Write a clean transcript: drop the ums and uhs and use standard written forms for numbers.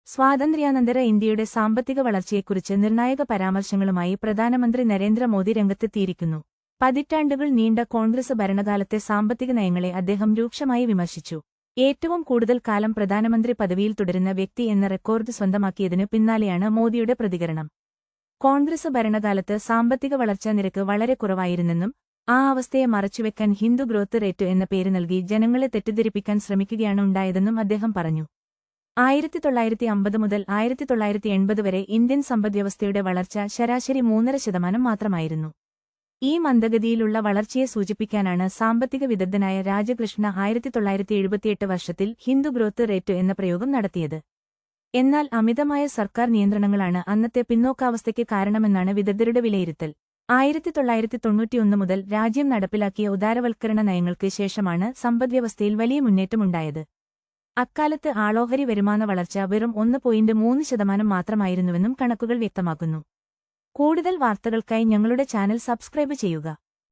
സ്വാതന്ത്ര്യാനന്തര ഇന്ത്യയുടെ സാമ്പത്തിക വളർച്ചയെക്കുറിച്ച് നിർണായക പരാമർശങ്ങളുമായി പ്രധാനമന്ത്രി നരേന്ദ്രമോദി രംഗത്തെത്തിയിരിക്കുന്നു. പതിറ്റാണ്ടുകൾ നീണ്ട കോൺഗ്രസ് ഭരണകാലത്തെ സാമ്പത്തിക നയങ്ങളെ അദ്ദേഹം രൂക്ഷമായി വിമർശിച്ചു. ഏറ്റവും കൂടുതൽ കാലം പ്രധാനമന്ത്രി പദവിയിൽ തുടരുന്ന വ്യക്തി എന്ന റെക്കോർഡ് സ്വന്തമാക്കിയതിനു പിന്നാലെയാണ് മോദിയുടെ പ്രതികരണം. കോൺഗ്രസ് ഭരണകാലത്ത് സാമ്പത്തിക വളർച്ചാ നിരക്ക് വളരെ കുറവായിരുന്നെന്നും ആ അവസ്ഥയെ മറച്ചുവെക്കാൻ ഹിന്ദു ഗ്രോത്ത് റേറ്റ് എന്ന പേര് നൽകി ജനങ്ങളെ തെറ്റിദ്ധരിപ്പിക്കാൻ ശ്രമിക്കുകയാണ് ഉണ്ടായതെന്നും അദ്ദേഹം പറഞ്ഞു. 1950 മുതൽ 1980 വരെ ഇന്ത്യൻ സമ്പദ്വ്യവസ്ഥയുടെ വളർച്ച ശരാശരി 3.5% മാത്രമായിരുന്നു. ഈ മന്ദഗതിയിലുള്ള വളർച്ചയെ സൂചിപ്പിക്കാനാണ് സാമ്പത്തിക വിദഗ്ധനായ രാജകൃഷ്ണ 1978 വർഷത്തിൽ ഹിന്ദു ഗ്രോത്ത് റേറ്റ് എന്ന പ്രയോഗം നടത്തിയത്. എന്നാൽ അമിതമായ സർക്കാർ നിയന്ത്രണങ്ങളാണ് അന്നത്തെ പിന്നോക്കാവസ്ഥയ്ക്ക് കാരണമെന്നാണ് വിദഗ്ധരുടെ വിലയിരുത്തൽ. 1991 മുതൽ രാജ്യം നടപ്പിലാക്കിയ ഉദാരവൽക്കരണ നയങ്ങൾക്ക് ശേഷമാണ് സമ്പദ്വ്യവസ്ഥയിൽ വലിയ മുന്നേറ്റമുണ്ടായത്. അക്കാലത്ത് ആളോഹരി വരുമാന വളർച്ച വെറും 1.3% മാത്രമായിരുന്നുവെന്നും കണക്കുകൾ വ്യക്തമാക്കുന്നു. കൂടുതൽ വാർത്തകൾക്കായി ഞങ്ങളുടെ ചാനൽ സബ്സ്ക്രൈബ് ചെയ്യുക.